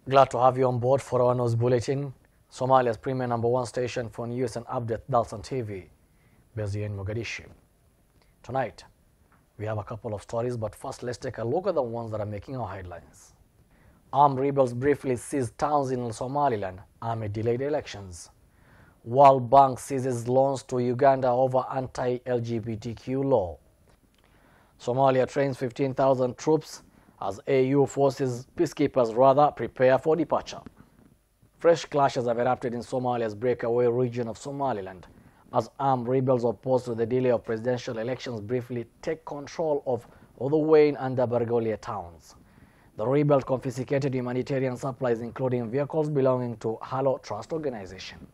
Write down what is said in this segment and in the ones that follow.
Glad to have you on board for our news bulletin. Somalia's premier #1 station for news and update, Dalsan TV, based here in Mogadishu. Tonight, we have a couple of stories, but first let's take a look at the ones that are making our headlines. Armed rebels briefly seized towns in Somaliland amid delayed elections. World Bank seizes loans to Uganda over anti-LGBTQ law. Somalia trains 15,000 troops as AU forces peacekeepers prepare for departure. Fresh clashes have erupted in Somalia's breakaway region of Somaliland as armed rebels opposed to the delay of presidential elections briefly take control of Oduweyne and Dabargolia towns. The rebels confiscated humanitarian supplies, including vehicles belonging to Halo Trust organization.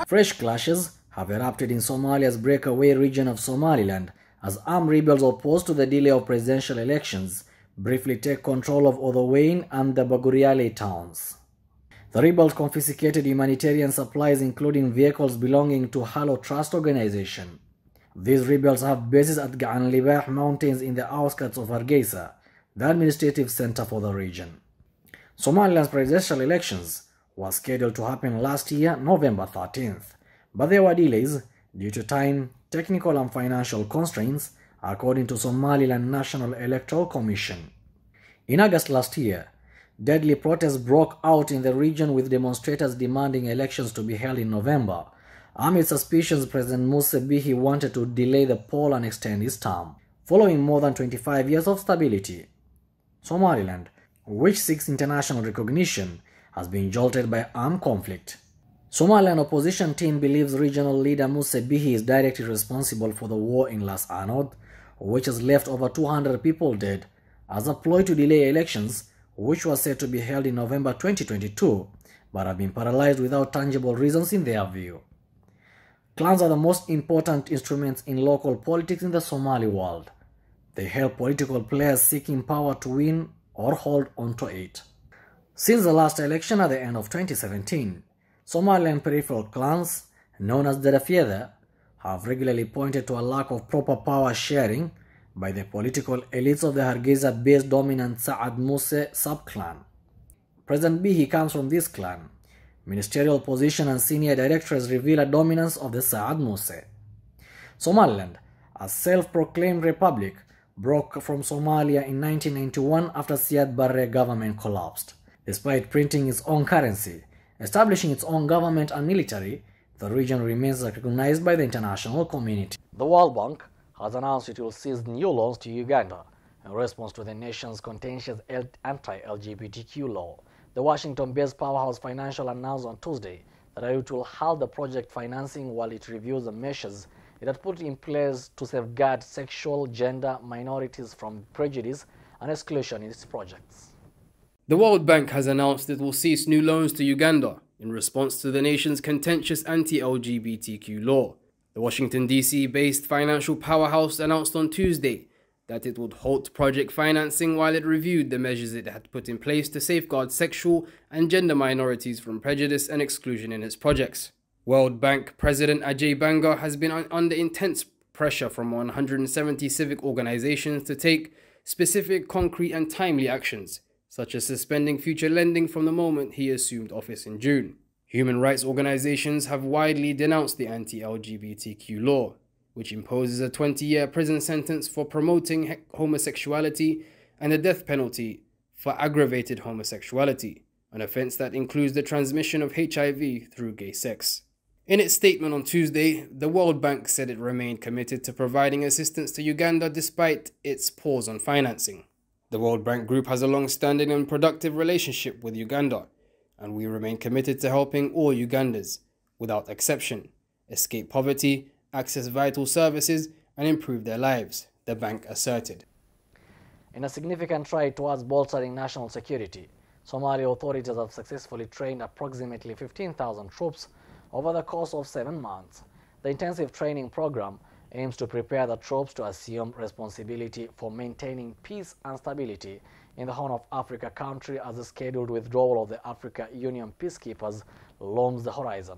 Fresh clashes have erupted in Somalia's breakaway region of Somaliland as armed rebels opposed to the delay of presidential elections briefly take control of Oduweyne and the Baguriale towns. The rebels confiscated humanitarian supplies, including vehicles belonging to Halo Trust organization. These rebels have bases at Gaan Libah mountains in the outskirts of Hargeisa, the administrative center for the region. Somaliland's presidential elections were scheduled to happen last year, November 13th, but there were delays due to time, technical and financial constraints, according to Somaliland National Electoral Commission. In August last year, deadly protests broke out in the region with demonstrators demanding elections to be held in November, amid suspicions President Muse Bihi wanted to delay the poll and extend his term. Following more than 25 years of stability, Somaliland, which seeks international recognition, has been jolted by armed conflict. Somaliland opposition team believes regional leader Muse Bihi is directly responsible for the war in Las Anod, which has left over 200 people dead, as a ploy to delay elections, which was said to be held in November 2022, but have been paralyzed without tangible reasons in their view. Clans are the most important instruments in local politics in the Somali world. They help political players seeking power to win or hold onto it. Since the last election at the end of 2017, Somaliland peripheral clans, known as Darafyada, have regularly pointed to a lack of proper power sharing by the political elites of the Hargeisa-based dominant Saad Muse sub-clan. President Bihi comes from this clan. Ministerial position and senior directors reveal a dominance of the Saad Muse. Somaliland, a self-proclaimed republic, broke from Somalia in 1991 after Siad Barre government collapsed. Despite printing its own currency, establishing its own government and military, the region remains recognized by the international community. The World Bank has announced it will seize new loans to Uganda in response to the nation's contentious anti-LGBTQ law. The Washington-based Powerhouse Financial announced on Tuesday that it will halt the project financing while it reviews the measures it had put in place to safeguard sexual gender minorities from prejudice and exclusion in its projects. The World Bank has announced it will cease new loans to Uganda in response to the nation's contentious anti-LGBTQ law. The Washington, D.C.-based financial powerhouse announced on Tuesday that it would halt project financing while it reviewed the measures it had put in place to safeguard sexual and gender minorities from prejudice and exclusion in its projects. World Bank President Ajay Banga has been under intense pressure from 170 civic organizations to take specific, concrete and timely actions, such as suspending future lending from the moment he assumed office in June. Human rights organizations have widely denounced the anti-LGBTQ law, which imposes a 20-year prison sentence for promoting homosexuality and a death penalty for aggravated homosexuality, an offense that includes the transmission of HIV through gay sex. In its statement on Tuesday, the World Bank said it remained committed to providing assistance to Uganda despite its pause on financing. The World Bank Group has a long-standing and productive relationship with Uganda, and we remain committed to helping all Ugandans, without exception, escape poverty, access vital services, and improve their lives, the bank asserted. In a significant try towards bolstering national security, Somali authorities have successfully trained approximately 15,000 troops over the course of 7 months. The intensive training program aims to prepare the troops to assume responsibility for maintaining peace and stability in the Horn of Africa country as the scheduled withdrawal of the Africa Union peacekeepers looms the horizon.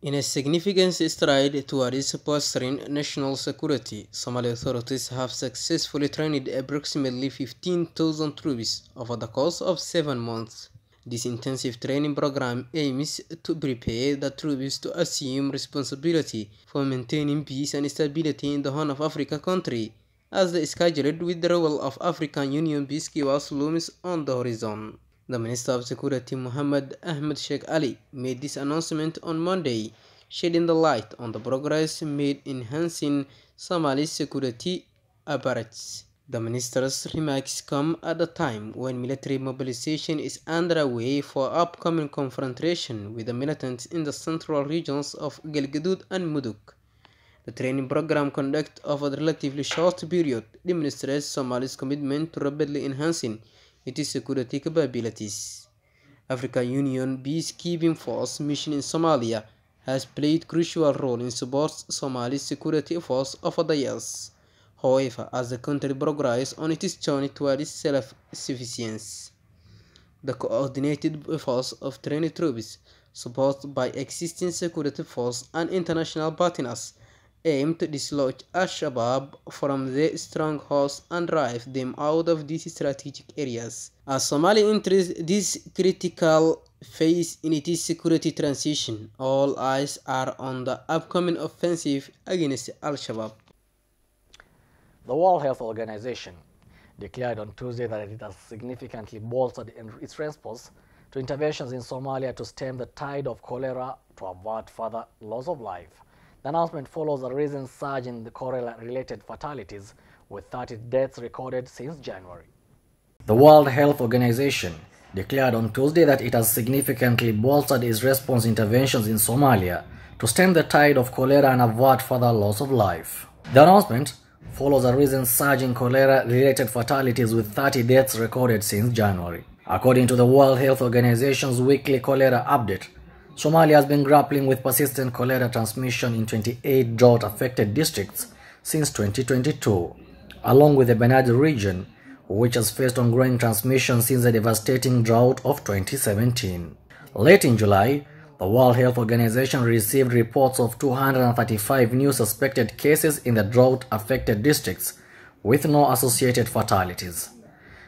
In a significant stride towards bolstering national security, Somali authorities have successfully trained approximately 15,000 troops over the course of 7 months. This intensive training program aims to prepare the troops to assume responsibility for maintaining peace and stability in the Horn of Africa country, as the scheduled withdrawal of African Union peacekeepers looms on the horizon. The Minister of Security Mohammed Ahmed Sheikh Ali made this announcement on Monday, shedding the light on the progress made in enhancing Somali's security apparatus. The minister's remarks come at a time when military mobilization is underway for upcoming confrontation with the militants in the central regions of Galgaduud and Mudug. The training program conducted over a relatively short period demonstrates Somalia's commitment to rapidly enhancing its security capabilities. African Union Peacekeeping Force mission in Somalia has played a crucial role in supporting Somalia's security efforts over the years. However, as the country progresses on its journey towards self-sufficiency, the coordinated efforts of trained troops, supported by existing security forces and international partners, aim to dislodge Al-Shabaab from their strongholds and drive them out of these strategic areas. As Somalia enters this critical phase in its security transition, all eyes are on the upcoming offensive against Al-Shabaab. The World Health Organization declared on Tuesday that it has significantly bolstered its response to interventions in Somalia to stem the tide of cholera to avert further loss of life. The announcement follows a recent surge in the cholera-related fatalities, with 30 deaths recorded since January. The World Health Organization declared on Tuesday that it has significantly bolstered its response interventions in Somalia to stem the tide of cholera and avert further loss of life. The announcement follows a recent surge in cholera-related fatalities, with 30 deaths recorded since January. According to the World Health Organization's weekly cholera update, Somalia has been grappling with persistent cholera transmission in 28 drought-affected districts since 2022, along with the Banadi region, which has faced ongoing transmission since the devastating drought of 2017. Late in July, the World Health Organization received reports of 235 new suspected cases in the drought-affected districts, with no associated fatalities.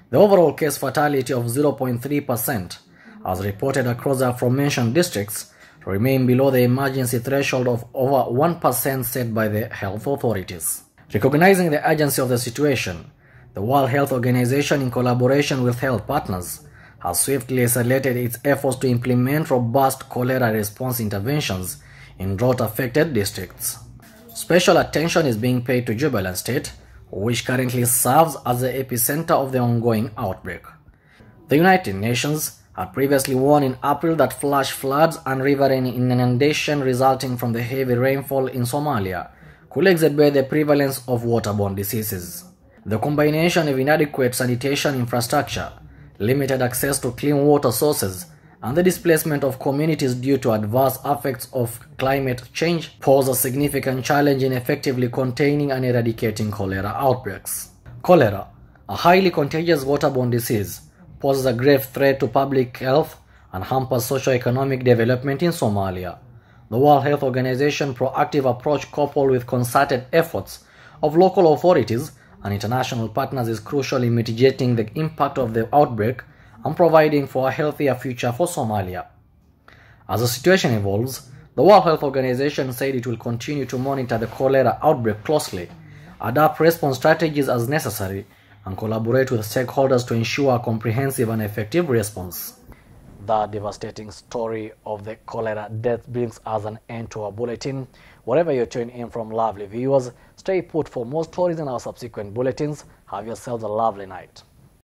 The overall case fatality of 0.3%, as reported across the aforementioned districts, remain below the emergency threshold of over 1% set by the health authorities. Recognizing the urgency of the situation, the World Health Organization, in collaboration with health partners, has swiftly accelerated its efforts to implement robust cholera response interventions in drought-affected districts. Special attention is being paid to Jubaland State, which currently serves as the epicenter of the ongoing outbreak. The United Nations had previously warned in April that flash floods and riverine inundation resulting from the heavy rainfall in Somalia could exacerbate the prevalence of waterborne diseases. The combination of inadequate sanitation infrastructure, limited access to clean water sources, and the displacement of communities due to adverse effects of climate change pose a significant challenge in effectively containing and eradicating cholera outbreaks. Cholera, a highly contagious waterborne disease, poses a grave threat to public health and hampers socio-economic development in Somalia. The World Health Organization's proactive approach, coupled with concerted efforts of local authorities and international partners, is crucial in mitigating the impact of the outbreak and providing for a healthier future for Somalia. As the situation evolves, the World Health Organization said it will continue to monitor the cholera outbreak closely, adapt response strategies as necessary, and collaborate with stakeholders to ensure a comprehensive and effective response. The devastating story of the cholera death brings us an end to our bulletin. Wherever you tune in from, lovely viewers, stay put for more stories in our subsequent bulletins. Have yourselves a lovely night.